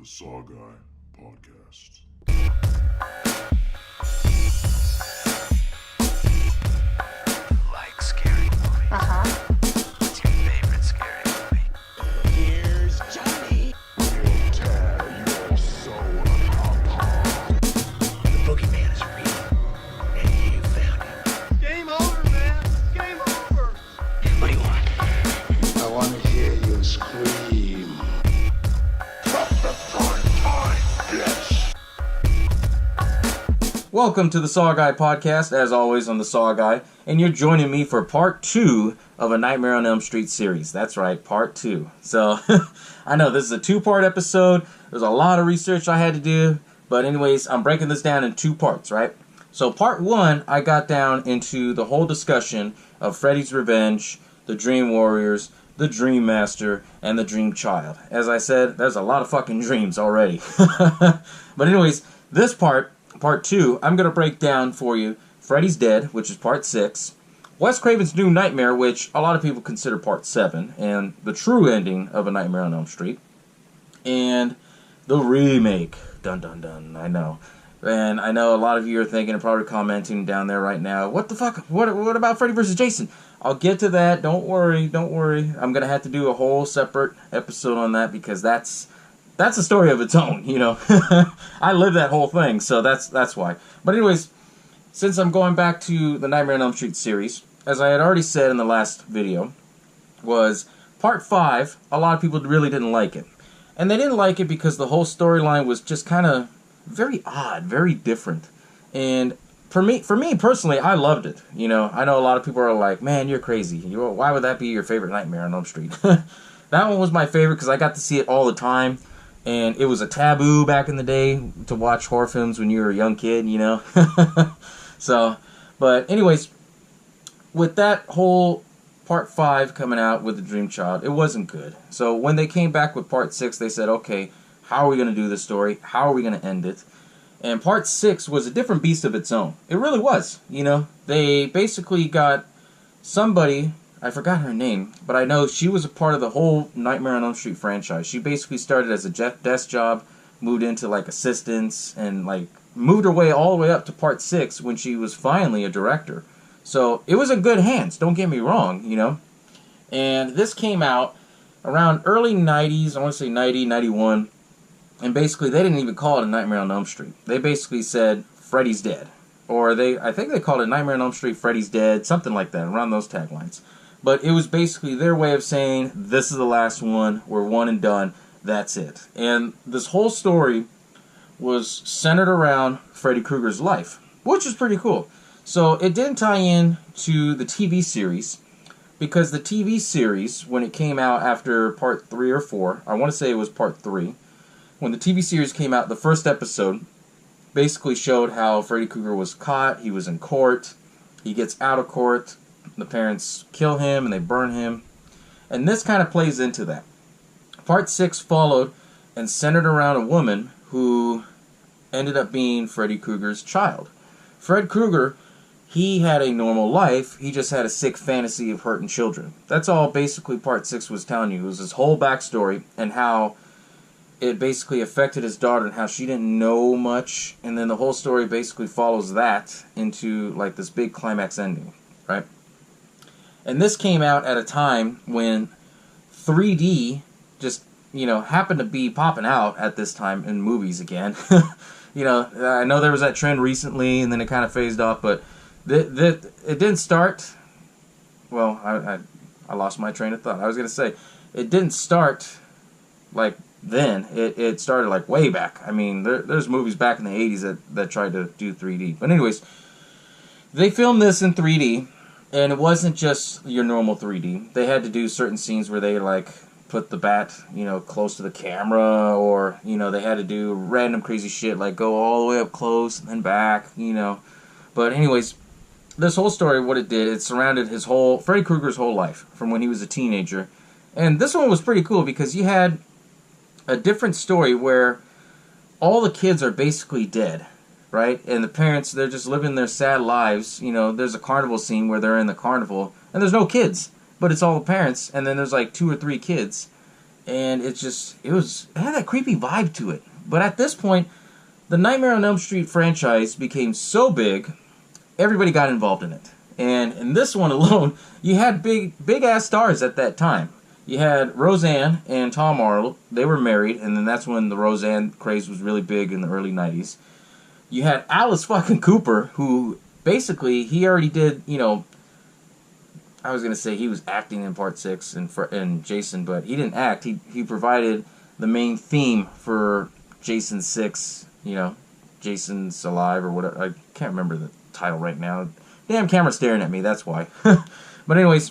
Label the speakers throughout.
Speaker 1: the SaWGuy podcast.
Speaker 2: Like scary movies. What's your favorite scary movie?
Speaker 3: Here's Johnny.
Speaker 1: We'll tear your soul apart.
Speaker 3: The boogeyman is real, and you found him.
Speaker 4: Game over, man. Game over.
Speaker 3: What do you want?
Speaker 1: I want to hear you scream.
Speaker 5: Welcome to the SaWGuy podcast, as always on the SaWGuy, and you're joining me for part 2 of a Nightmare on Elm Street series. That's right, part 2. So, I know this is a 2-part episode. There's a lot of research I had to do, but anyways, I'm breaking this down in 2 parts, right? So, part 1, I got down into the whole discussion of Freddy's Revenge, the Dream Warriors, the Dream Master, and the Dream Child. As I said, there's a lot of fucking dreams already. But anyways, this part 2, I'm going to break down for you Freddy's Dead, which is part 6, Wes Craven's New Nightmare, which a lot of people consider part 7, and the true ending of A Nightmare on Elm Street, and the remake. Dun dun dun, I know. And I know a lot of you are thinking and probably commenting down there right now, what the fuck, what about Freddy vs. Jason? I'll get to that, don't worry. I'm going to have to do a whole separate episode on that because that's a story of its own, you know. I lived that whole thing, so that's why. But anyways, since I'm going back to the Nightmare on Elm Street series, as I had already said in the last video, was part 5, a lot of people really didn't like it. And they didn't like it because the whole storyline was just kind of very odd, very different. And for me personally, I loved it. You know, I know a lot of people are like, man, you're crazy. Why would that be your favorite Nightmare on Elm Street? That one was my favorite because I got to see it all the time. And it was a taboo back in the day to watch horror films when you were a young kid, you know. So, but anyways, with that whole part 5 coming out with the Dream Child, it wasn't good. So when they came back with part 6, they said, okay, how are we going to do this story? How are we going to end it? And part 6 was a different beast of its own. It really was, you know. They basically got somebody, I forgot her name, but I know she was a part of the whole Nightmare on Elm Street franchise. She basically started as a desk job, moved into like assistants, and like moved her way all the way up to part 6 when she was finally a director. So it was in good hands, don't get me wrong, you know. And this came out around early 90s, I want to say 90, 91, and basically they didn't even call it a Nightmare on Elm Street. They basically said Freddy's Dead. Or I think they called it Nightmare on Elm Street, Freddy's Dead, something like that, around those taglines. But it was basically their way of saying, this is the last one, we're one and done, that's it. And this whole story was centered around Freddy Krueger's life, which is pretty cool. So it didn't tie in to the TV series, because the TV series, when it came out after part 3 or 4, I want to say it was part 3, when the TV series came out, the first episode basically showed how Freddy Krueger was caught, he was in court, he gets out of court, the parents kill him and they burn him. And this kind of plays into that. Part 6 followed and centered around a woman who ended up being Freddy Krueger's child. Fred Krueger, he had a normal life, he just had a sick fantasy of hurting children. That's all basically part 6 was telling you. It was his whole backstory and how it basically affected his daughter and how she didn't know much. And then the whole story basically follows that into like this big climax ending, right? And this came out at a time when 3D just, you know, happened to be popping out at this time in movies again. You know, I know there was that trend recently and then it kind of phased off, but it didn't start, well, I lost my train of thought. I was going to say, it didn't start like then. It started like way back. I mean, there's movies back in the 80s that tried to do 3D. But anyways, they filmed this in 3D. And it wasn't just your normal 3D. They had to do certain scenes where they, like, put the bat, you know, close to the camera. Or, you know, they had to do random crazy shit, like go all the way up close and then back, you know. But anyways, this whole story, what it did, it surrounded Freddy Krueger's whole life from when he was a teenager. And this one was pretty cool because you had a different story where all the kids are basically dead. Right? And the parents, they're just living their sad lives. You know, there's a carnival scene where they're in the carnival, and there's no kids, but it's all the parents, and then there's like 2 or 3 kids. and it had that creepy vibe to it. But at this point, the Nightmare on Elm Street franchise became so big, everybody got involved in it. And in this one alone, you had big ass stars at that time. You had Roseanne and Tom Arnold. They were married, and then that's when the Roseanne craze was really big in the early 90s. You had Alice fucking Cooper, who basically, he already did, I was going to say he was acting in Part 6 and Jason, but he didn't act. He provided the main theme for Jason 6, Jason's Alive or whatever. I can't remember the title right now. Damn camera's staring at me, that's why. But anyways,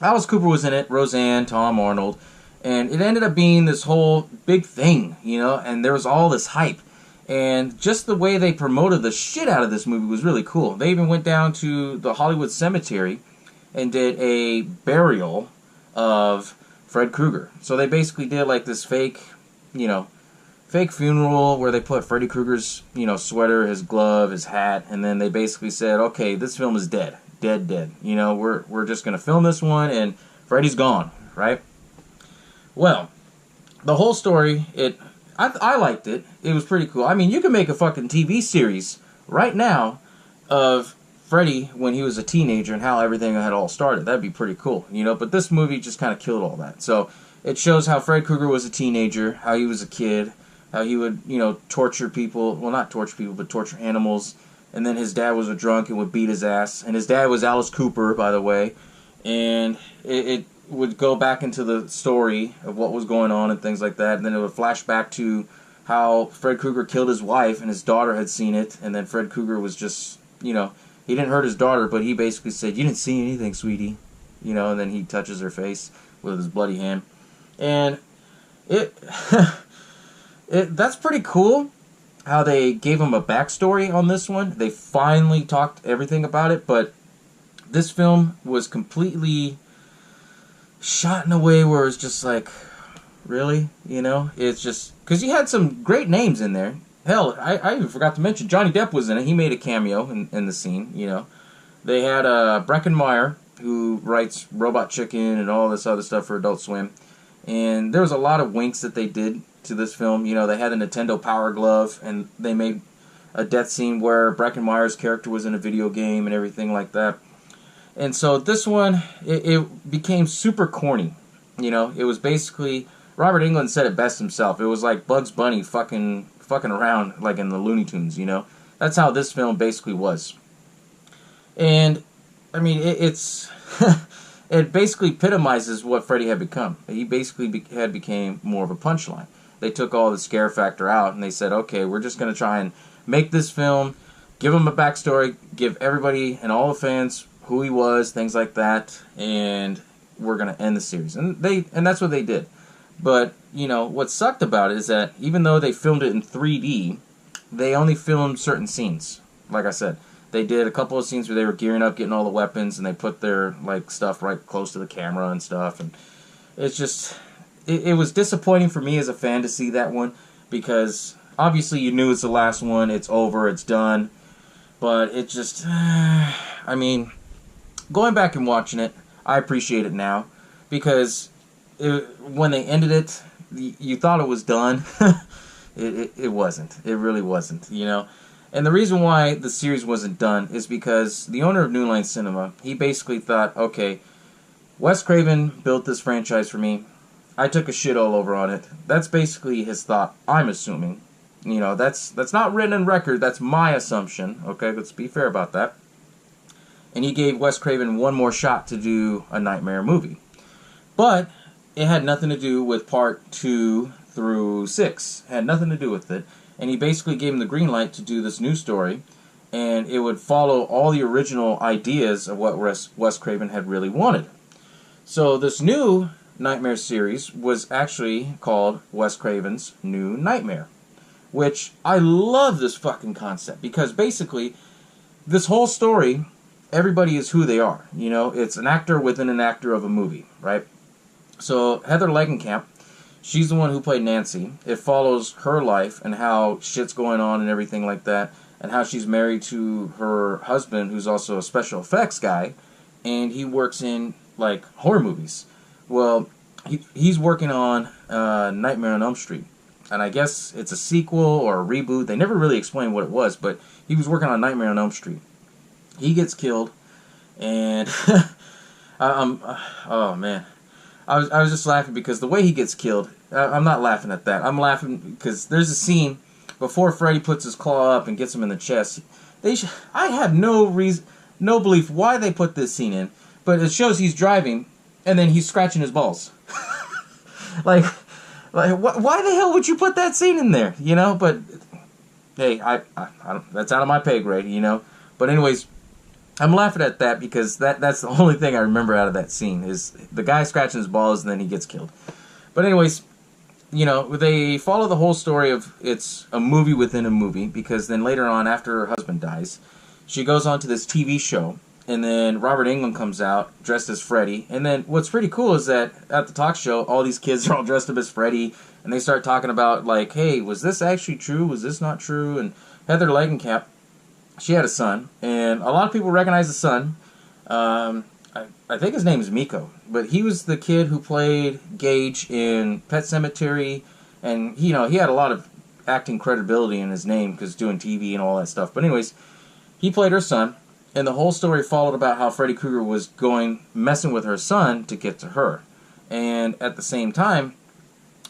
Speaker 5: Alice Cooper was in it, Roseanne, Tom Arnold, and it ended up being this whole big thing, and there was all this hype. And just the way they promoted the shit out of this movie was really cool. They even went down to the Hollywood Cemetery and did a burial of Fred Krueger. So they basically did like this fake funeral where they put Freddy Krueger's, sweater, his glove, his hat, and then they basically said, okay, this film is dead. Dead. We're just going to film this one, and Freddy's gone, right? Well, the whole story, I liked it. It was pretty cool. I mean, you can make a fucking TV series right now of Freddy when he was a teenager and how everything had all started. That'd be pretty cool, But this movie just kind of killed all that. So it shows how Fred Krueger was a teenager, how he was a kid, how he would, torture people. Well, not torture people, but torture animals. And then his dad was a drunk and would beat his ass. And his dad was Alice Cooper, by the way. And it would go back into the story of what was going on and things like that. And then it would flash back to how Fred Krueger killed his wife and his daughter had seen it. And then Fred Krueger was just, he didn't hurt his daughter, but he basically said, "You didn't see anything, sweetie." And then he touches her face with his bloody hand. And that's pretty cool how they gave him a backstory on this one. They finally talked everything about it, but this film was completely shot in a way where it's just like, really? It's just, because you had some great names in there. Hell, I even forgot to mention, Johnny Depp was in it. He made a cameo in the scene, They had Breckin Meyer, who writes Robot Chicken and all this other stuff for Adult Swim. And there was a lot of winks that they did to this film. They had a Nintendo Power Glove, and they made a death scene where Breckin Meyer's character was in a video game and everything like that. And so this one, it became super corny. It was basically, Robert Englund said it best himself. It was like Bugs Bunny fucking around like in the Looney Tunes, That's how this film basically was. And, I mean, it's it basically epitomizes what Freddy had become. He basically became more of a punchline. They took all the scare factor out, and they said, okay, we're just going to try and make this film, give him a backstory, give everybody and all the fans who he was, things like that, and we're going to end the series. And that's what they did. But, what sucked about it is that even though they filmed it in 3D, they only filmed certain scenes. Like I said, they did a couple of scenes where they were gearing up, getting all the weapons, and they put their stuff right close to the camera and stuff. And it's just, it was disappointing for me as a fan to see that one, because obviously you knew it's the last one, it's over, it's done. But it just, I mean, going back and watching it, I appreciate it now, because when they ended it, you thought it was done. It wasn't. It really wasn't, And the reason why the series wasn't done is because the owner of New Line Cinema, he basically thought, okay, Wes Craven built this franchise for me. I took a shit all over on it. That's basically his thought, I'm assuming. That's not written in record, that's my assumption. Okay, let's be fair about that. And he gave Wes Craven one more shot to do a Nightmare movie. But it had nothing to do with Part 2 through 6. It had nothing to do with it. And he basically gave him the green light to do this new story. And it would follow all the original ideas of what Wes Craven had really wanted. So this new Nightmare series was actually called Wes Craven's New Nightmare. Which, I love this fucking concept. Because basically, this whole story, everybody is who they are. It's an actor within an actor of a movie, right? So Heather Langenkamp, she's the one who played Nancy. It follows her life and how shit's going on and everything like that, and how she's married to her husband, who's also a special effects guy, and he works in horror movies. Well, he's working on Nightmare on Elm Street. And I guess it's a sequel or a reboot. They never really explained what it was, but he was working on Nightmare on Elm Street. He gets killed, and oh man, I was just laughing because the way he gets killed. I'm not laughing at that. I'm laughing because there's a scene before Freddy puts his claw up and gets him in the chest. I have no reason, no belief why they put this scene in, but it shows he's driving, and then he's scratching his balls. Like, why the hell would you put that scene in there? You know, but hey, I don't, that's out of my pay grade, you know. But anyways, I'm laughing at that because that's the only thing I remember out of that scene is the guy scratching his balls and then he gets killed. But anyways, you know, they follow the whole story of it's a movie within a movie because then later on, after her husband dies, she goes on to this TV show. And then Robert Englund comes out dressed as Freddy. And then what's pretty cool is that at the talk show, all these kids are all dressed up as Freddy. And they start talking about, like, hey, was this actually true? Was this not true? And Heather Langenkamp, she had a son. And a lot of people recognize the son. I think his name is Miko. But he was the kid who played Gage in Pet Sematary. And, you know, he had a lot of acting credibility in his name because doing TV and all that stuff. But anyways, he played her son. And the whole story followed about how Freddy Krueger was messing with her son to get to her. And at the same time,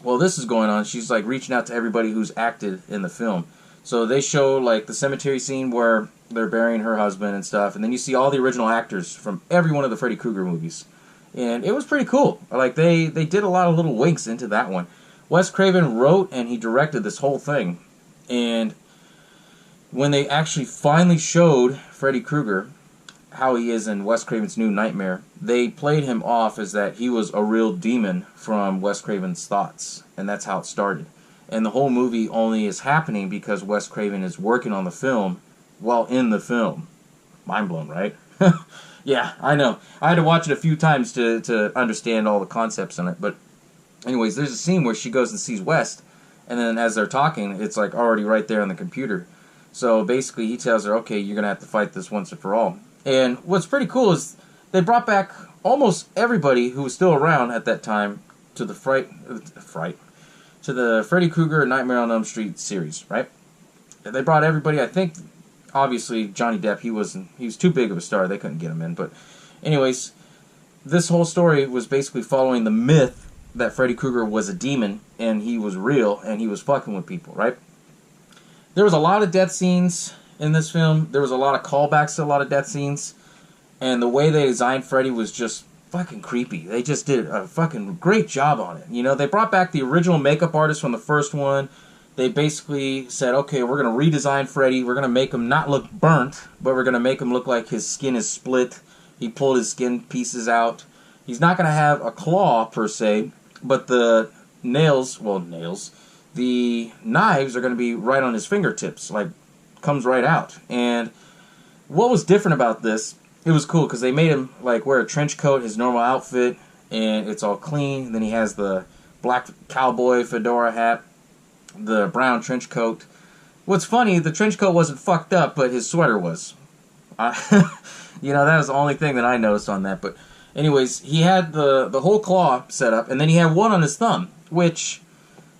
Speaker 5: while this is going on, she's like reaching out to everybody who's acted in the film. So they show like the cemetery scene where they're burying her husband and stuff. And then you see all the original actors from every one of the Freddy Krueger movies. And it was pretty cool. Like they did a lot of little winks into that one. Wes Craven wrote and he directed this whole thing. And when they actually finally showed Freddy Krueger how he is in Wes Craven's new Nightmare, they played him off as that he was a real demon from Wes Craven's thoughts, and that's how it started. And the whole movie only is happening because Wes Craven is working on the film while in the film. Mind blown, right? Yeah, I know. I had to watch it a few times to understand all the concepts in it, but anyways, there's a scene where she goes and sees West, and then as they're talking, it's like already right there on the computer. So basically he tells her, okay, you're going to have to fight this once and for all. And what's pretty cool is they brought back almost everybody who was still around at that time to the to the Freddy Krueger Nightmare on Elm Street series, right? They brought everybody. I think, obviously, Johnny Depp, he was too big of a star. They couldn't get him in. But anyways, this whole story was basically following the myth that Freddy Krueger was a demon and he was real and he was fucking with people, right? There was a lot of death scenes in this film. There was a lot of callbacks to a lot of death scenes. And the way they designed Freddy was just fucking creepy. They just did a fucking great job on it. You know, they brought back the original makeup artist from the first one. They basically said, okay, we're going to redesign Freddy. We're going to make him not look burnt, but we're going to make him look like his skin is split. He pulled his skin pieces out. He's not going to have a claw, per se, but the the knives are going to be right on his fingertips, like, comes right out. And what was different about this, it was cool, because they made him, like, wear a trench coat, his normal outfit, and it's all clean. And then he has the black cowboy fedora hat, the brown trench coat. What's funny, the trench coat wasn't fucked up, but his sweater was. You know, that was the only thing that I noticed on that. But anyways, he had the whole claw set up, and then he had one on his thumb, which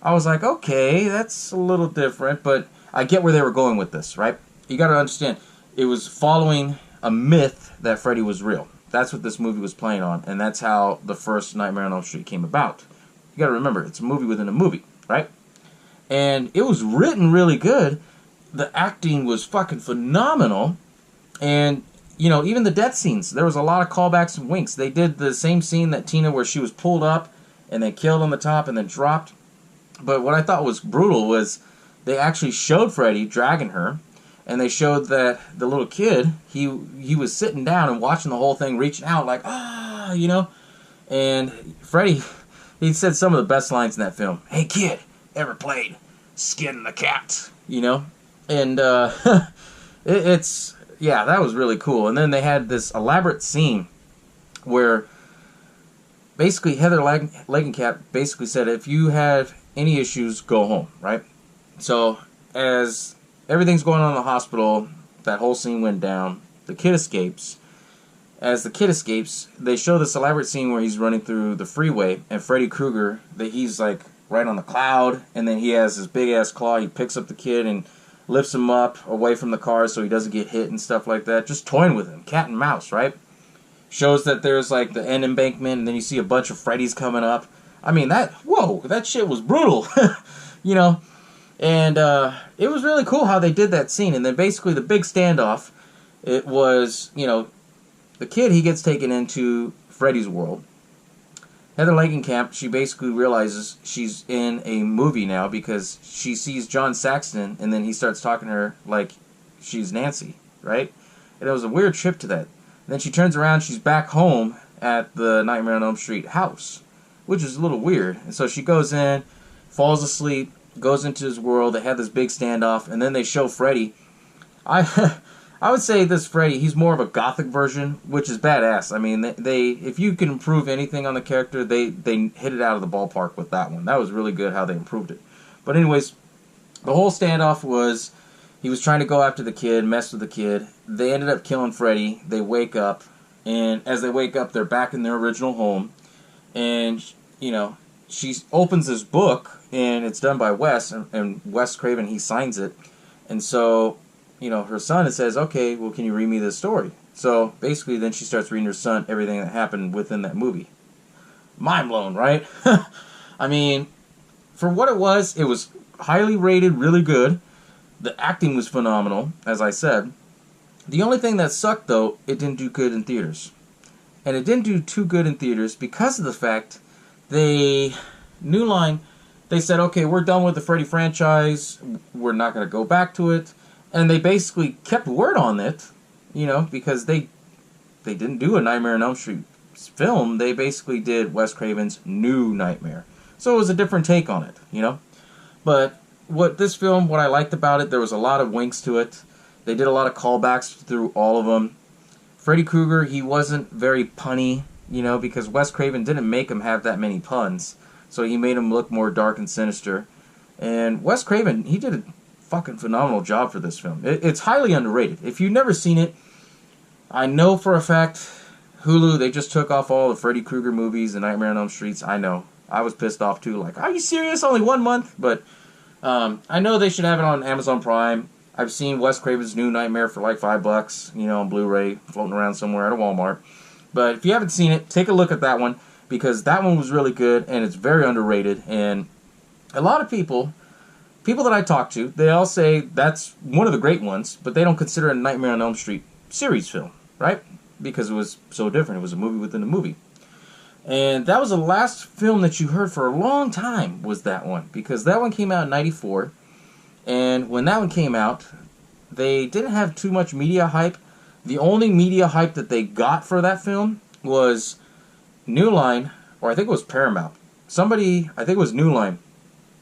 Speaker 5: I was like, okay, that's a little different, but I get where they were going with this, right? You got to understand, it was following a myth that Freddy was real. That's what this movie was playing on, and that's how the first Nightmare on Elm Street came about. You got to remember, it's a movie within a movie, right? And it was written really good. The acting was fucking phenomenal, and you know, even the death scenes, there was a lot of callbacks and winks. They did the same scene that Tina, where she was pulled up and then killed on the top and then dropped. But what I thought was brutal was they actually showed Freddy dragging her, and they showed that the little kid, he was sitting down and watching the whole thing, reaching out like, you know. And Freddy, he said some of the best lines in that film. Hey kid, ever played Skin the Cat? You know? And yeah, that was really cool. And then they had this elaborate scene where basically Heather Langenkamp basically said, if you have any issues, go home, right? So as everything's going on in the hospital, that whole scene went down, the kid escapes, as the kid escapes, they show this elaborate scene where he's running through the freeway, and Freddy Krueger, he's like right on the cloud, and then he has this big ass claw. He picks up the kid and lifts him up away from the car so he doesn't get hit and stuff like that. Just toying with him, cat and mouse, right? Shows that there's like the end embankment, and then you see a bunch of Freddys coming up. I mean, that shit was brutal, you know. And it was really cool how they did that scene. And then basically the big standoff, it was, you know, the kid, he gets taken into Freddy's world. Heather Langenkamp, she basically realizes she's in a movie now because she sees John Saxon, and then he starts talking to her like she's Nancy, right? And it was a weird trip to that. And then she turns around, she's back home at the Nightmare on Elm Street house, which is a little weird. And so she goes in, falls asleep, goes into his world. They have this big standoff, and then they show Freddy. I would say this Freddy, he's more of a gothic version, which is badass. I mean, they if you can improve anything on the character, they hit it out of the ballpark with that one. That was really good how they improved it. But anyways, the whole standoff was, he was trying to go after the kid, mess with the kid. They ended up killing Freddy. They wake up, and as they wake up, they're back in their original home. And, you know, she opens this book, and it's done by Wes, and Wes Craven, he signs it. And so, you know, her son, it says, okay, well, can you read me this story? So basically then she starts reading her son everything that happened within that movie. Mind blown, right? I mean, for what it was highly rated, really good. The acting was phenomenal, as I said. The only thing that sucked, though, it didn't do good in theaters. And it didn't do too good in theaters because of the fact New Line, they said, okay, we're done with the Freddy franchise. We're not going to go back to it. And they basically kept word on it, you know, because they didn't do a Nightmare on Elm Street film. They basically did Wes Craven's New Nightmare. So it was a different take on it, you know. But what I liked about it, there was a lot of winks to it. They did a lot of callbacks through all of them. Freddy Krueger, he wasn't very punny, you know, because Wes Craven didn't make him have that many puns. So he made him look more dark and sinister. And Wes Craven, he did a fucking phenomenal job for this film. It's highly underrated. If you've never seen it, I know for a fact Hulu, they just took off all the Freddy Krueger movies and Nightmare on Elm Streets. I know. I was pissed off too. Like, are you serious? Only 1 month? But I know they should have it on Amazon Prime. I've seen Wes Craven's New Nightmare for like $5, you know, on Blu-ray, floating around somewhere at a Walmart. But if you haven't seen it, take a look at that one, because that one was really good and it's very underrated. And a lot of people that I talk to, they all say that's one of the great ones, but they don't consider it a Nightmare on Elm Street series film, right? Because it was so different. It was a movie within a movie. And that was the last film that you heard for a long time, was that one. Because that one came out in 94. And when that one came out, they didn't have too much media hype. The only media hype that they got for that film was New Line, or I think it was Paramount. I think it was New Line.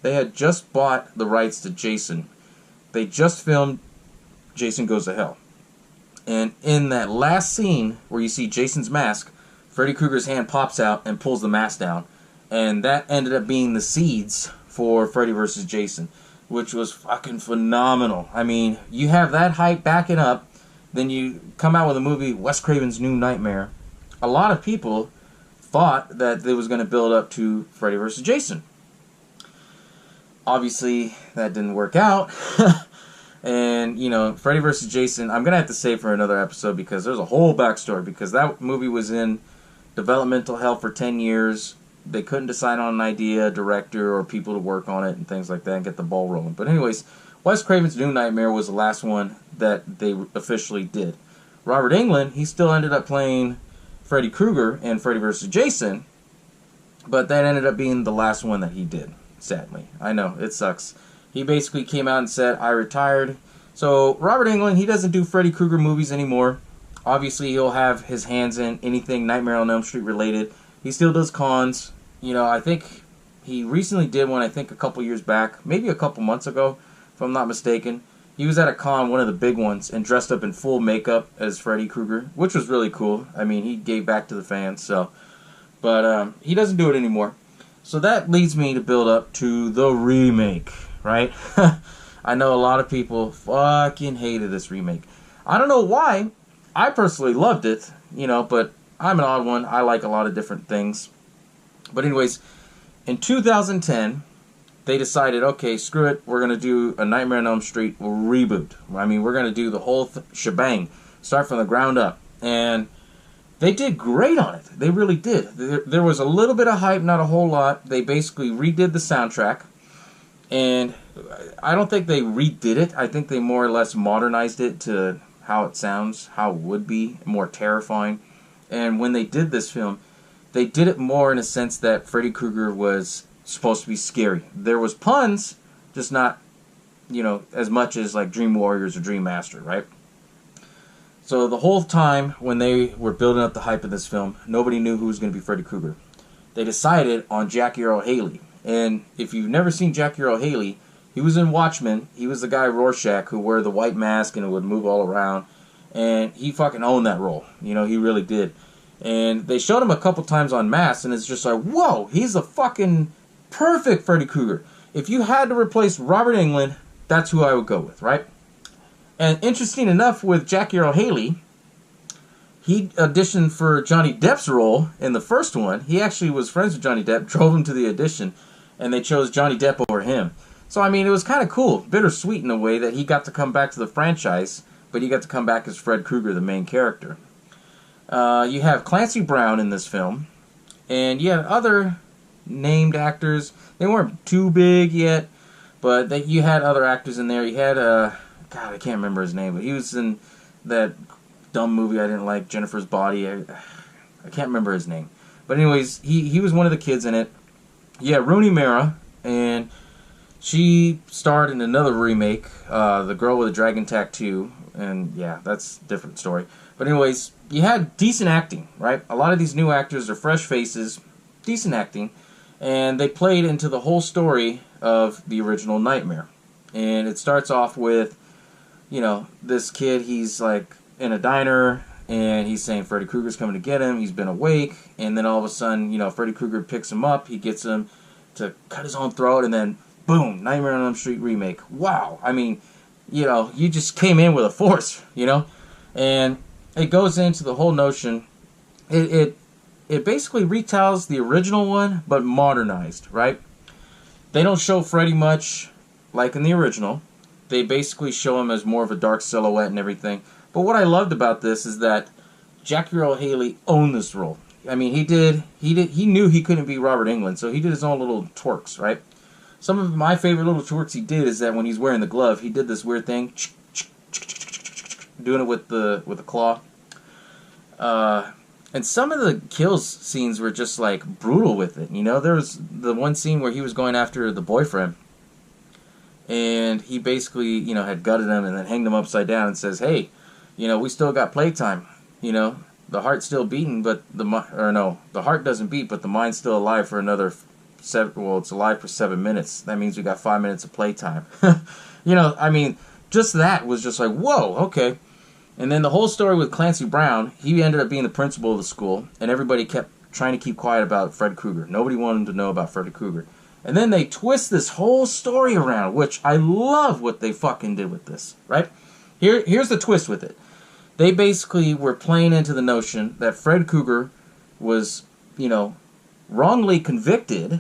Speaker 5: They had just bought the rights to Jason. They just filmed Jason Goes to Hell. And in that last scene where you see Jason's mask, Freddy Krueger's hand pops out and pulls the mask down. And that ended up being the seeds for Freddy vs. Jason, which was fucking phenomenal. I mean, you have that hype backing up, then you come out with a movie, Wes Craven's New Nightmare. A lot of people thought that it was going to build up to Freddy vs. Jason. Obviously, that didn't work out. And, you know, Freddy vs. Jason, I'm going to have to save for another episode because there's a whole backstory. Because that movie was in developmental hell for 10 years. They couldn't decide on an idea, director, or people to work on it and things like that and get the ball rolling. But anyways, Wes Craven's New Nightmare was the last one that they officially did. Robert Englund, he still ended up playing Freddy Krueger in Freddy vs. Jason. But that ended up being the last one that he did. Sadly. I know, it sucks. He basically came out and said, I retired. So, Robert Englund, he doesn't do Freddy Krueger movies anymore. Obviously, he'll have his hands in anything Nightmare on Elm Street related. He still does cons. You know, I think he recently did one, I think a couple years back. Maybe a couple months ago, if I'm not mistaken. He was at a con, one of the big ones, and dressed up in full makeup as Freddy Krueger, which was really cool. I mean, he gave back to the fans, so. But he doesn't do it anymore. So that leads me to build up to the remake, right? I know a lot of people fucking hated this remake. I don't know why. I personally loved it, but I'm an odd one. I like a lot of different things. But anyways, in 2010, they decided, okay, screw it, we're going to do a Nightmare on Elm Street reboot. I mean, we're going to do the whole shebang, start from the ground up. And they did great on it. They really did. There was a little bit of hype, not a whole lot. They basically redid the soundtrack. And I don't think they redid it. I think they more or less modernized it to how it sounds, how it would be, more terrifying. And when they did this film, they did it more in a sense that Freddy Krueger was supposed to be scary. There was puns, just not, as much as like Dream Warriors or Dream Master, right? So the whole time when they were building up the hype of this film, nobody knew who was going to be Freddy Krueger. They decided on Jackie Earle Haley. And if you've never seen Jackie Earle Haley, he was in Watchmen. He was the guy Rorschach who wore the white mask and would move all around. And he fucking owned that role. He really did. And they showed him a couple times on Mask, and it's just like, whoa, he's a fucking perfect Freddy Krueger. If you had to replace Robert Englund, that's who I would go with, right? And interesting enough, with Jackie Earle Haley, he auditioned for Johnny Depp's role in the first one. He actually was friends with Johnny Depp, drove him to the audition, and they chose Johnny Depp over him. So, I mean, it was kind of cool, bittersweet in a way that he got to come back to the franchise, but he got to come back as Fred Krueger, the main character. You have Clancy Brown in this film, and you had other named actors. They weren't too big yet, but you had other actors in there. You had, God, I can't remember his name, but he was in that dumb movie I didn't like, Jennifer's Body. I can't remember his name. But anyways, he was one of the kids in it. Yeah, Rooney Mara, and she starred in another remake, The Girl with a Dragon Tattoo, and yeah, that's a different story. But anyways, you had decent acting, right? A lot of these new actors are fresh faces, decent acting, and they played into the whole story of the original Nightmare. And it starts off with, this kid, he's like in a diner, and he's saying Freddy Krueger's coming to get him, he's been awake, and then all of a sudden, Freddy Krueger picks him up, he gets him to cut his own throat, and then, boom, Nightmare on Elm Street remake. Wow, I mean, you just came in with a force, and it goes into the whole notion. It basically retells the original one, but modernized, right? They don't show Freddy much like in the original. They basically show him as more of a dark silhouette and everything. But what I loved about this is that Jackie Earle Haley owned this role. I mean, he knew he couldn't be Robert Englund, so he did his own little twerks, right? Some of my favorite little twerks he did is that when he's wearing the glove, he did this weird thing, doing it with the claw. And some of the kills scenes were just like brutal with it. There was the one scene where he was going after the boyfriend, and he basically had gutted him and then hanged him upside down and says, "Hey, we still got playtime. The heart's still beating, but the heart doesn't beat, but the mind's still alive for another 7. Well, it's alive for 7 minutes. That means we got 5 minutes of playtime." I mean, just that was just like, whoa, okay. And then the whole story with Clancy Brown, he ended up being the principal of the school, and everybody kept trying to keep quiet about Fred Krueger. Nobody wanted to know about Freddy Krueger. And then they twist this whole story around, which I love what they fucking did with this, right? Here's the twist with it. They basically were playing into the notion that Fred Krueger was, wrongly convicted,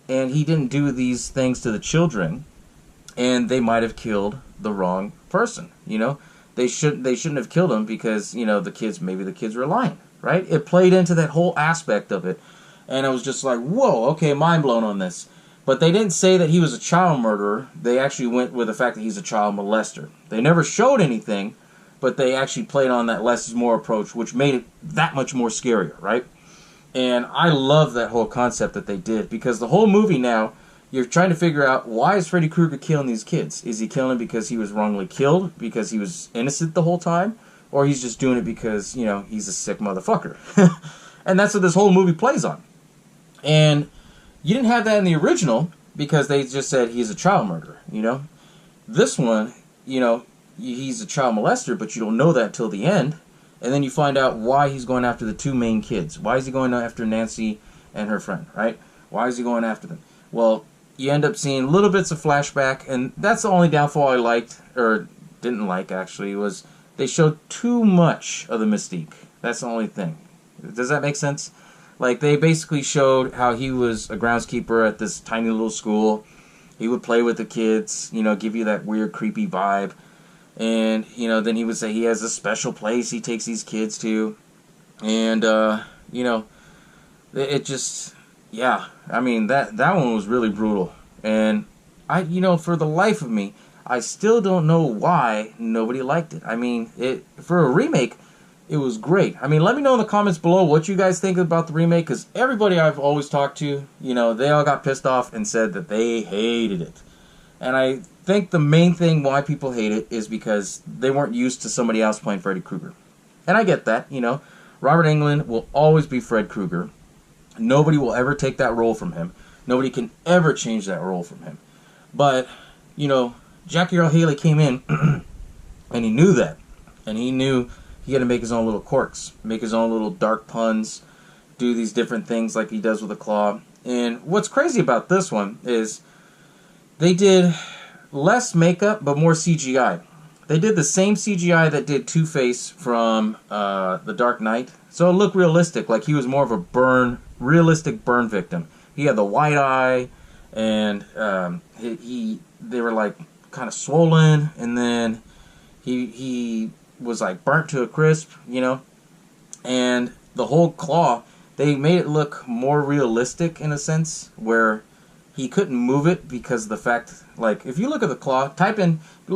Speaker 5: and he didn't do these things to the children, and they might have killed the wrong person, They shouldn't have killed him because, maybe the kids were lying, right? It played into that whole aspect of it. And I was just like, whoa, okay, mind blown on this. But they didn't say that he was a child murderer. They actually went with the fact that he's a child molester. They never showed anything, but they actually played on that less is more approach, which made it that much more scarier, right? And I love that whole concept that they did, because the whole movie now, you're trying to figure out, why is Freddy Krueger killing these kids? Is he killing them because he was wrongly killed, because he was innocent the whole time? Or he's just doing it because, he's a sick motherfucker? And that's what this whole movie plays on. And you didn't have that in the original, because they just said he's a child murderer, This one, he's a child molester, but you don't know that till the end. And then you find out why he's going after the two main kids. Why is he going after Nancy and her friend, right? Why is he going after them? Well, you end up seeing little bits of flashback, and that's the only downfall I liked, or didn't like actually, was they showed too much of the mystique. That's the only thing. Does that make sense? Like, they basically showed how he was a groundskeeper at this tiny little school. He would play with the kids, you know, give you that weird, creepy vibe. And, you know, then he would say he has a special place he takes these kids to. And, you know, it just, yeah. I mean, that one was really brutal. And, you know, for the life of me, I still don't know why nobody liked it. I mean, for a remake, it was great. I mean, let me know in the comments below what you guys think about the remake, because everybody I've always talked to, you know, they all got pissed off and said that they hated it. And I think the main thing why people hate it is because they weren't used to somebody else playing Freddy Krueger. And I get that, you know. Robert Englund will always be Fred Krueger. Nobody will ever take that role from him. Nobody can ever change that role from him. But, you know, Jackie Earle Haley came in and he knew that. And he knew he had to make his own little quirks, make his own little dark puns, do these different things like he does with the claw. And what's crazy about this one is they did less makeup but more CGI. They did the same CGI that did Two-Face from The Dark Knight. So it looked realistic, like he was more of a realistic burn victim. He had the white eye, and they were like kind of swollen, and then he was like burnt to a crisp, you know. And the whole claw, they made it look more realistic in a sense, where he couldn't move it because of the fact, like, if you look at the claw,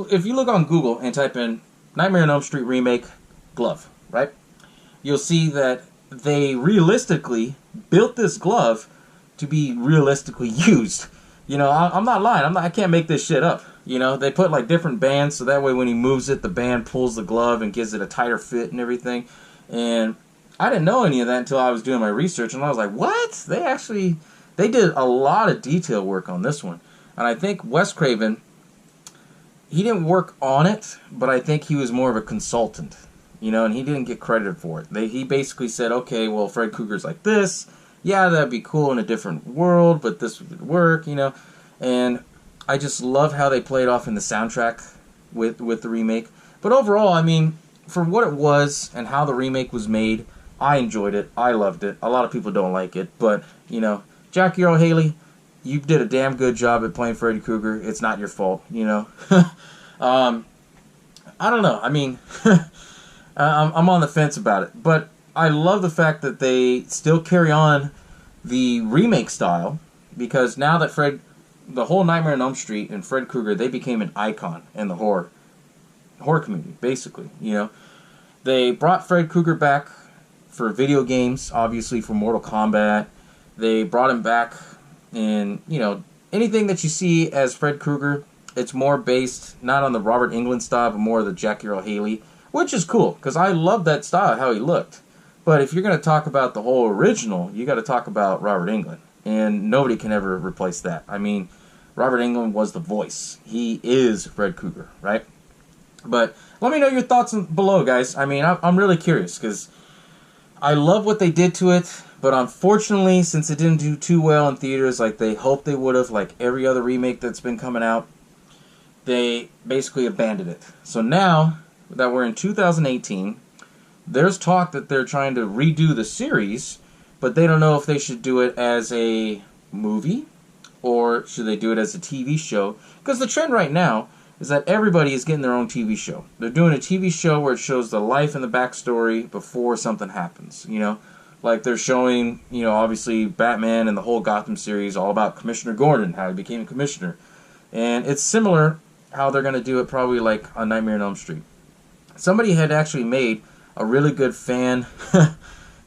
Speaker 5: if you look on Google and type in Nightmare on Elm Street remake glove, right? You'll see that they realistically built this glove to be realistically used. You know, I'm not lying. I can't make this shit up. You know, they put like different bands so that way when he moves it, the band pulls the glove and gives it a tighter fit and everything. And I didn't know any of that until I was doing my research, and I was like, what? They did a lot of detail work on this one. And I think Wes Craven, he didn't work on it, but I think he was more of a consultant. You know, and he didn't get credited for it. He basically said, okay, well, Fred Krueger's like this. Yeah, that'd be cool in a different world, but this would work, you know. And I just love how they played off in the soundtrack with the remake. But overall, I mean, for what it was and how the remake was made, I enjoyed it. I loved it. A lot of people don't like it. But, you know, Jackie Earle Haley, you did a damn good job at playing Freddy Krueger. It's not your fault, you know. I don't know. I mean, I'm on the fence about it. But I love the fact that they still carry on the remake style, because now that the whole Nightmare on Elm Street and Fred Krueger, they became an icon in the horror community, basically, you know. They brought Fred Krueger back for video games, obviously for Mortal Kombat. They brought him back in, you know, anything that you see as Fred Krueger, it's more based not on the Robert Englund style, but more of the Jackie Earle Haley, which is cool, because I love that style, how he looked. But if you're going to talk about the whole original, you got to talk about Robert Englund. And nobody can ever replace that. I mean, Robert Englund was the voice. He is Fred Krueger, right? But let me know your thoughts below, guys. I mean, I'm really curious, because I love what they did to it. But unfortunately, since it didn't do too well in theaters like they hoped they would have, like every other remake that's been coming out, they basically abandoned it. So now that we're in 2018, there's talk that they're trying to redo the series, but they don't know if they should do it as a movie or should they do it as a TV show. Because the trend right now is that everybody is getting their own TV show. They're doing a TV show where it shows the life and the backstory before something happens, you know. Like they're showing, you know, obviously Batman and the whole Gotham series, all about Commissioner Gordon, how he became a commissioner. And it's similar how they're going to do it probably like on Nightmare on Elm Street. Somebody had actually made a really good fan...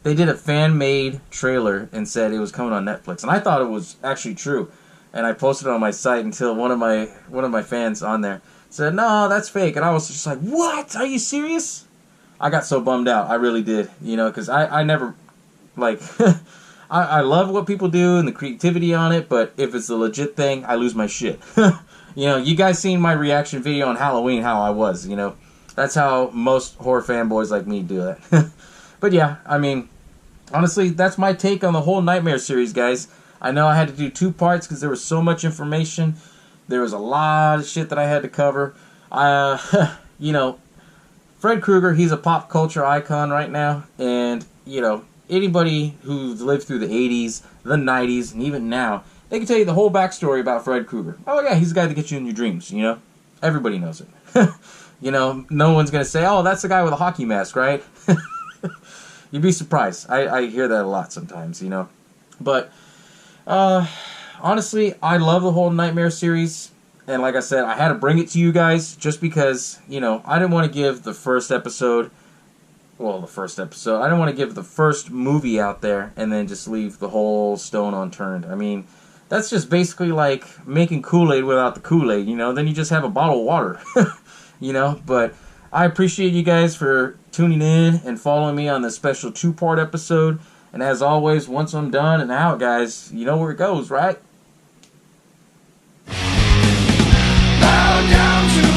Speaker 5: They did a fan-made trailer and said it was coming on Netflix. And I thought it was actually true. And I posted it on my site until one of my fans on there said, no, that's fake. And I was just like, what? Are you serious? I got so bummed out. I really did. You know, because I never... Like, I love what people do and the creativity on it, but if it's a legit thing, I lose my shit. You know, you guys seen my reaction video on Halloween, how I was, you know. That's how most horror fanboys like me do it. But yeah, I mean, honestly, that's my take on the whole Nightmare series, guys. I know I had to do 2 parts because there was so much information. There was a lot of shit that I had to cover. You know, Fred Krueger, he's a pop culture icon right now, and, anybody who's lived through the 80s, the 90s, and even now, they can tell you the whole backstory about Fred Krueger. Oh, yeah, he's the guy that gets you in your dreams, Everybody knows it. No one's going to say, oh, that's the guy with a hockey mask, right? You'd be surprised. I hear that a lot sometimes, But, honestly, I love the whole Nightmare series. And like I said, I had to bring it to you guys just because, I didn't want to give the first episode. I didn't want to give the first movie out there and then just leave the whole stone unturned. I mean, that's just basically like making Kool-Aid without the Kool-Aid, Then you just have a bottle of water, But I appreciate you guys for tuning in and following me on this special 2-part episode. And as always, once I'm done and out, guys, you know where it goes, right?
Speaker 2: Bow down to